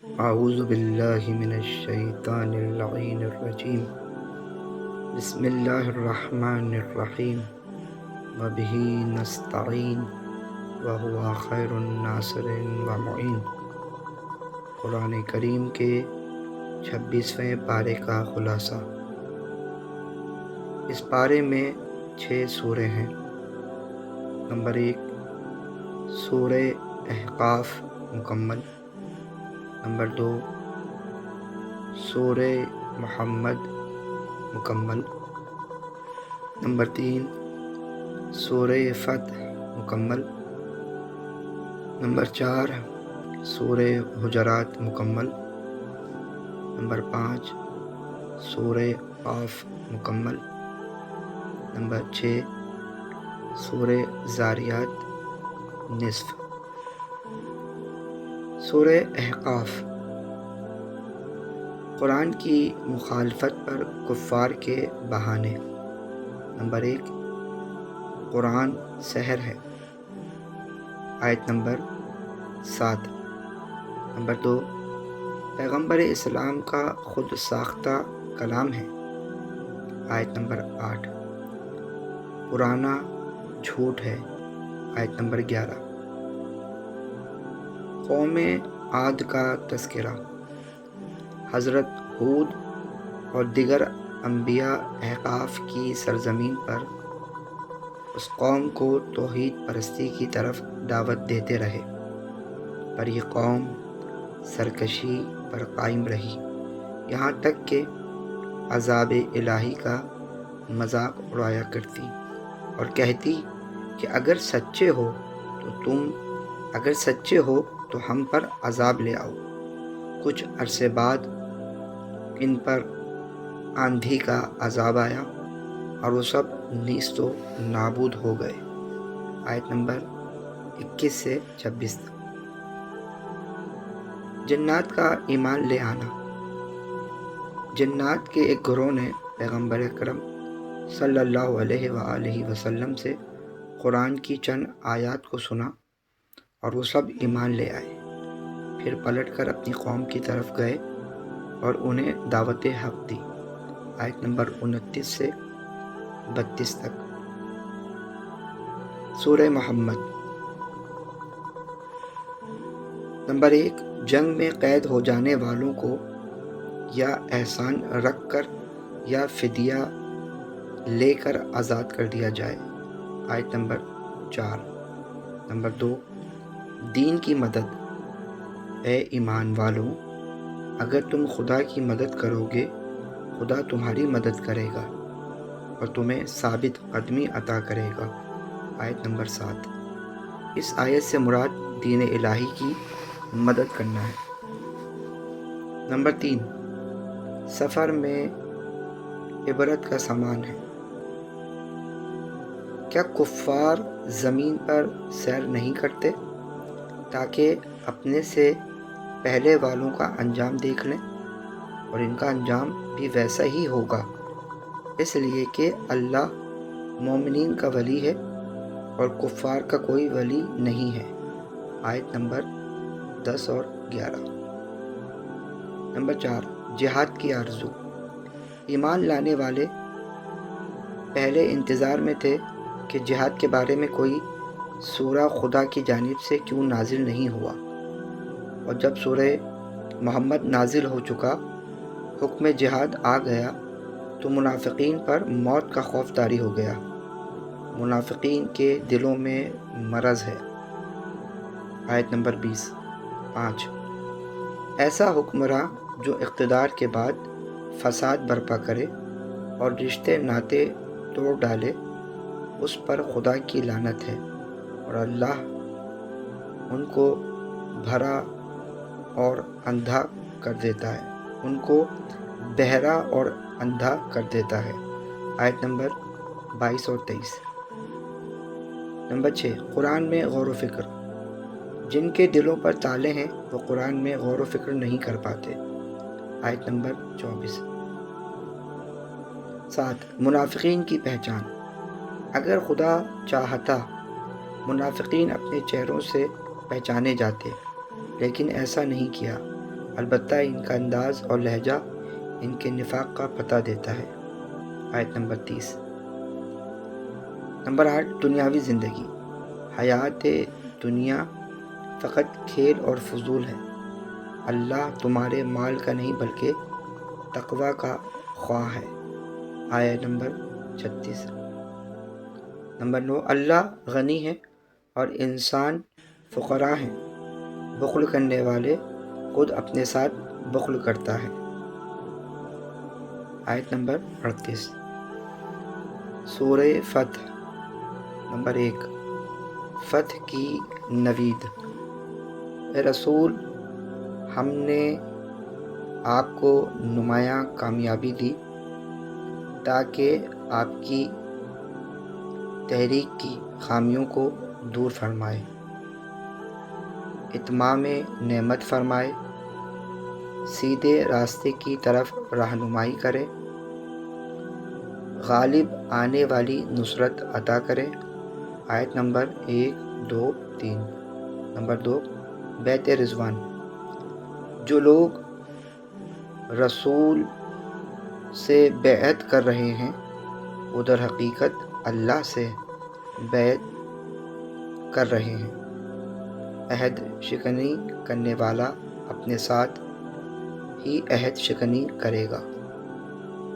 اعوذ باللہ من الشیطان اللعین الرجیم بسم اللہ الرحمن الرحیم وبہ نستعین وہو خیر الناصر ومعین۔ قرآن کریم کے 26ویں پارے کا خلاصہ۔ اس پارے میں 6 سورے ہیں۔ نمبر 1 سورہ احقاف مکمل۔ نمبر 2 سورہ محمد مکمل۔ نمبر 3 سورہ فتح مکمل۔ نمبر 4 سورہ حجرات مکمل۔ نمبر 5 سورہ قاف مکمل۔ نمبر 6 سورہ زاریات نصف۔ سورہ احقاف قرآن کی مخالفت پر کفار کے بہانے۔ نمبر 1 قرآن سحر ہے، آیت نمبر 7۔ نمبر 2 پیغمبر اسلام کا خود ساختہ کلام ہے، آیت نمبر 8۔ پرانا جھوٹ ہے، آیت نمبر 11۔ قوم عاد کا تذکرہ۔ حضرت ہود اور دیگر انبیاء احقاف کی سرزمین پر اس قوم کو توحید پرستی کی طرف دعوت دیتے رہے، پر یہ قوم سرکشی پر قائم رہی، یہاں تک کہ عذاب الہی کا مذاق اڑایا کرتی اور کہتی کہ اگر سچے ہو تو ہم پر عذاب لے آؤ۔ کچھ عرصے بعد ان پر آندھی کا عذاب آیا اور وہ سب نیست و نابود ہو گئے، آیت نمبر 21 سے 26 تک۔ جنات کا ایمان لے آنا۔ جنات کے ایک گروہ نے پیغمبر اکرم صلی اللہ علیہ وآلہ وسلم سے قرآن کی چند آیات کو سنا اور وہ سب ایمان لے آئے، پھر پلٹ کر اپنی قوم کی طرف گئے اور انہیں دعوت حق دی، آیت نمبر 29 سے 32 تک۔ سورہ محمد۔ نمبر 1 جنگ میں قید ہو جانے والوں کو یا احسان رکھ کر یا فدیہ لے کر آزاد کر دیا جائے، آیت نمبر 4۔ نمبر 2 دین کی مدد۔ اے ایمان والو، اگر تم خدا کی مدد کرو گے خدا تمہاری مدد کرے گا اور تمہیں ثابت قدمی عطا کرے گا، آیت نمبر 7۔ اس آیت سے مراد دین الہی کی مدد کرنا ہے۔ نمبر 3 سفر میں عبرت کا سامان ہے۔ کیا کفار زمین پر سیر نہیں کرتے تاکہ اپنے سے پہلے والوں کا انجام دیکھ لیں؟ اور ان کا انجام بھی ویسا ہی ہوگا، اس لیے کہ اللہ مومنین کا ولی ہے اور کفار کا کوئی ولی نہیں ہے، آیت نمبر 10 اور 11۔ نمبر 4 جہاد کی آرزو۔ ایمان لانے والے پہلے انتظار میں تھے کہ جہاد کے بارے میں کوئی سورہ خدا کی جانب سے کیوں نازل نہیں ہوا، اور جب سورہ محمد نازل ہو چکا، حکم جہاد آ گیا تو منافقین پر موت کا خوف طاری ہو گیا۔ منافقین کے دلوں میں مرض ہے، آیت نمبر 20۔ 5 ایسا حکمراں جو اقتدار کے بعد فساد برپا کرے اور رشتے ناطے توڑ ڈالے، اس پر خدا کی لعنت ہے اور اللہ ان کو بھرا اور اندھا کر دیتا ہے، ان کو بہرا اور اندھا کر دیتا ہے، آیت نمبر 22 اور 23۔ نمبر 6 قرآن میں غور و فکر۔ جن کے دلوں پر تالے ہیں وہ قرآن میں غور و فکر نہیں کر پاتے، آیت نمبر 24۔ 7 منافقین کی پہچان۔ اگر خدا چاہتا منافقین اپنے چہروں سے پہچانے جاتے، لیکن ایسا نہیں کیا۔ البتہ ان کا انداز اور لہجہ ان کے نفاق کا پتہ دیتا ہے۔ آیت نمبر 30۔ نمبر 8، دنیاوی زندگی۔ حیات دنیا فقط کھیل اور فضول ہے۔ اللہ تمہارے مال کا نہیں بلکہ تقوی کا خواہ ہے۔ آیت نمبر 36۔ نمبر 9، اللہ غنی ہے اور انسان فقراء ہیں۔ بخل کرنے والے خود اپنے ساتھ بخل کرتا ہے۔ آیت نمبر 38۔ سورہ فتح۔ نمبر 1، فتح کی نوید۔ اے رسول، ہم نے آپ کو نمایاں کامیابی دی تاکہ آپ کی تحریک کی خامیوں کو دور فرمائے، اتمام نعمت فرمائے، سیدھے راستے کی طرف رہنمائی کرے، غالب آنے والی نصرت عطا کرے۔ آیت نمبر 1، 2، 3۔ نمبر 2، بیعت رضوان۔ جو لوگ رسول سے بیعت کر رہے ہیں وہ در حقیقت اللہ سے بیعت کر رہے ہیں۔ عہد شکنی کرنے والا اپنے ساتھ ہی عہد شکنی کرے گا۔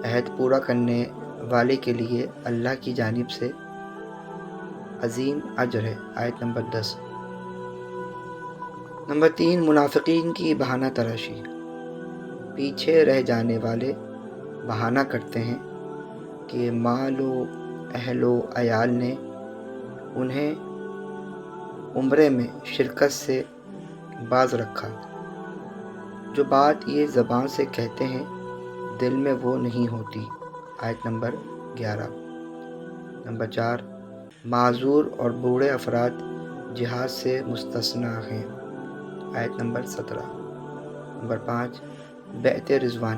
عہد پورا کرنے والے کے لیے اللہ کی جانب سے عظیم اجر ہے۔ آیت نمبر 10۔ نمبر 3، منافقین کی بہانہ تراشی۔ پیچھے رہ جانے والے بہانہ کرتے ہیں کہ مال و اہل و عیال نے انہیں عمرے میں شرکت سے باز رکھا۔ جو بات یہ زبان سے کہتے ہیں دل میں وہ نہیں ہوتی۔ آیت نمبر 11۔ نمبر 4، معذور اور بوڑھے افراد جہاد سے مستثنیٰ ہیں۔ آیت نمبر 17۔ نمبر 5، بیعت رضوان۔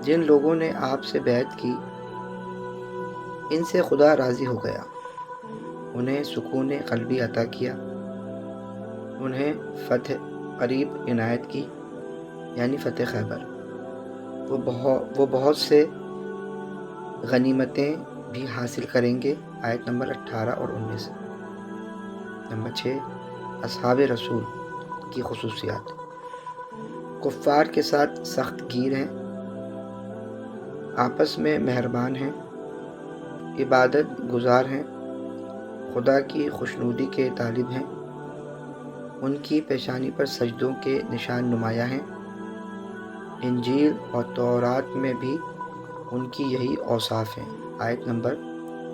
جن لوگوں نے آپ سے بیعت کی ان سے خدا راضی ہو گیا، انہیں سکون قلبی عطا کیا، انہیں فتح قریب عنایت کی، یعنی فتح خیبر۔ وہ بہت سے غنیمتیں بھی حاصل کریں گے۔ آیت نمبر 18 اور 19۔ نمبر 6، اصحاب رسول کی خصوصیات۔ کفار کے ساتھ سخت گیر ہیں، آپس میں مہربان ہیں، عبادت گزار ہیں، خدا کی خوشنودی کے طالب ہیں، ان کی پیشانی پر سجدوں کے نشان نمایاں ہیں۔ انجیل اور تورات میں بھی ان کی یہی اوصاف ہیں۔ آیت نمبر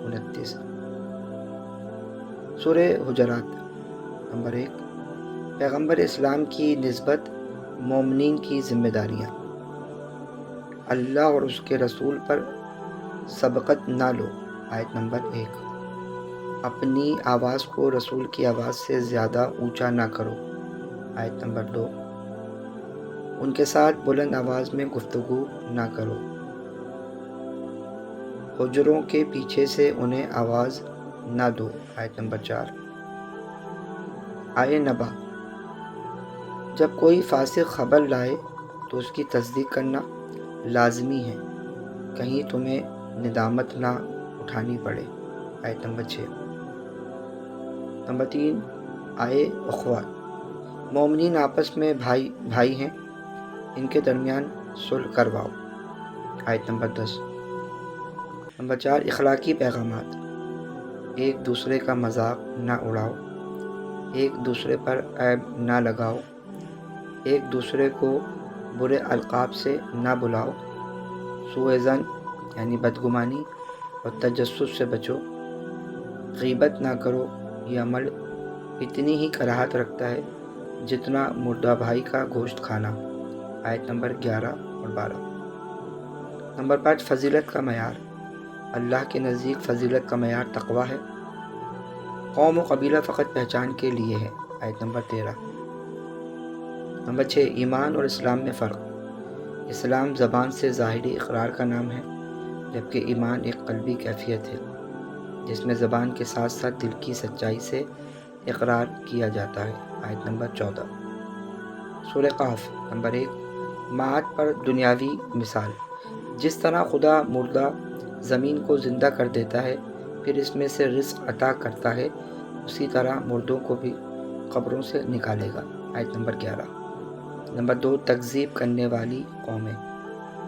29۔ سورہ حجرات۔ نمبر 1، پیغمبر اسلام کی نسبت مومنین کی ذمہ داریاں۔ اللہ اور اس کے رسول پر سبقت نہ لو۔ آیت نمبر 1۔ اپنی آواز کو رسول کی آواز سے زیادہ اونچا نہ کرو۔ آیت نمبر 2۔ ان کے ساتھ بلند آواز میں گفتگو نہ کرو۔ حجروں کے پیچھے سے انہیں آواز نہ دو۔ آیت نمبر 4۔ آئے نبا۔ جب کوئی فاسق خبر لائے تو اس کی تصدیق کرنا لازمی ہے، کہیں تمہیں ندامت نہ اٹھانی پڑے۔ آیت نمبر 6۔ نمبر 3، آئے اخوہ۔ مومنین آپس میں بھائی ہیں، ان کے درمیان صلح کرواؤ۔ آیت نمبر 10۔ نمبر 4، اخلاقی پیغامات۔ ایک دوسرے کا مذاق نہ اڑاؤ، ایک دوسرے پر عیب نہ لگاؤ، ایک دوسرے کو برے القاب سے نہ بلاؤ، سوء ظن یعنی بدگمانی اور تجسس سے بچو، غیبت نہ کرو۔ یہ عمل اتنی ہی کراہت رکھتا ہے جتنا مردہ بھائی کا گوشت کھانا۔ آیت نمبر 11 اور 12۔ نمبر 5، فضیلت کا معیار۔ اللہ کے نزدیک فضیلت کا معیار تقوی ہے، قوم و قبیلہ فقط پہچان کے لیے ہے۔ آیت نمبر 13۔ نمبر 6، ایمان اور اسلام میں فرق۔ اسلام زبان سے ظاہری اقرار کا نام ہے، جبکہ ایمان ایک قلبی کیفیت ہے جس میں زبان کے ساتھ ساتھ دل کی سچائی سے اقرار کیا جاتا ہے۔ آیت نمبر 14۔ سورہ قاف نمبر 1 معاد پر دنیاوی مثال۔ جس طرح خدا مردہ زمین کو زندہ کر دیتا ہے پھر اس میں سے رزق عطا کرتا ہے، اسی طرح مردوں کو بھی قبروں سے نکالے گا۔ آیت نمبر 11۔ نمبر 2 تکذیب کرنے والی قومیں۔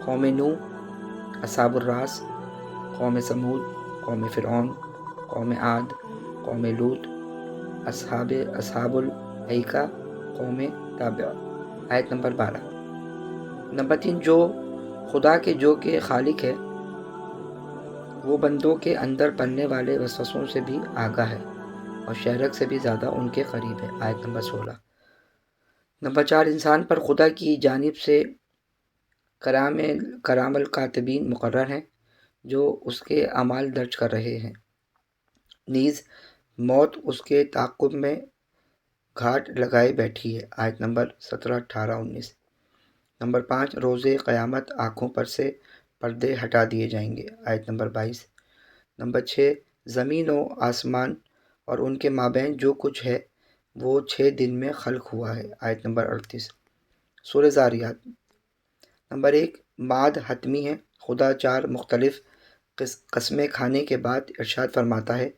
قوم نوح، اصحاب الراس، قوم سمود، قوم فرعون، قوم عاد، قوم لوط، اصحاب الایکہ، قوم تابع۔ آیت نمبر 12۔ نمبر 3 جو خدا کے جو کہ خالق ہے وہ بندوں کے اندر بننے والے وسوسوں سے بھی آگاہ ہے اور شہرک سے بھی زیادہ ان کے قریب ہے۔ آیت نمبر 16۔ نمبر 4 انسان پر خدا کی جانب سے کرام الکاتبین مقرر ہیں جو اس کے اعمال درج کر رہے ہیں، نیز موت اس کے تعاقب میں گھاٹ لگائے بیٹھی ہے۔ آیت نمبر 17، 18، 19۔ نمبر 5 روز قیامت آنکھوں پر سے پردے ہٹا دیے جائیں گے۔ آیت نمبر 22۔ نمبر 6 زمین و آسمان اور ان کے مابین جو کچھ ہے وہ 6 دن میں خلق ہوا ہے۔ آیت نمبر 38۔ سورہ ذاریات نمبر 1 معاد حتمی ہے۔ خدا 4 مختلف قسمیں کھانے کے بعد ارشاد فرماتا ہے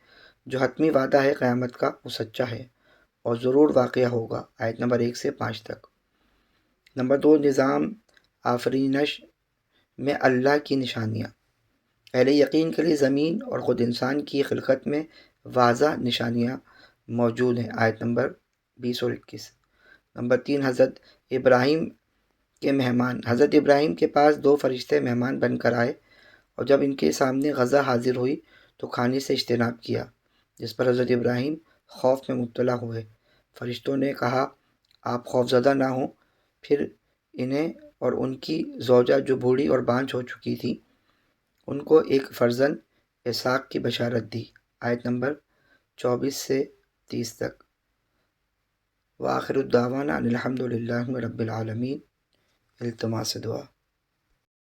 جو حتمی وعدہ ہے قیامت کا وہ سچا ہے اور ضرور واقعہ ہوگا۔ آیت نمبر 1 سے 5 تک۔ نمبر 2 نظام آفرینش میں اللہ کی نشانیاں۔ اہل یقین کے لیے زمین اور خود انسان کی خلقت میں واضح نشانیاں موجود ہیں۔ آیت نمبر 20 اور 21۔ نمبر 3 حضرت ابراہیم کے مہمان۔ حضرت ابراہیم کے پاس 2 فرشتے مہمان بن کر آئے اور جب ان کے سامنے غذا حاضر ہوئی تو کھانے سے اجتناب کیا، جس پر حضرت ابراہیم خوف میں مبتلا ہوئے۔ فرشتوں نے کہا آپ خوفزدہ نہ ہوں۔ پھر انہیں اور ان کی زوجہ جو بوڑھی اور بانجھ ہو چکی تھی ان کو ایک فرزند اسحاق کی بشارت دی۔ آیت نمبر 24 سے 30 تک۔ وآخر الدعوانا الحمد للہ رب العالمین۔ التماس دعا۔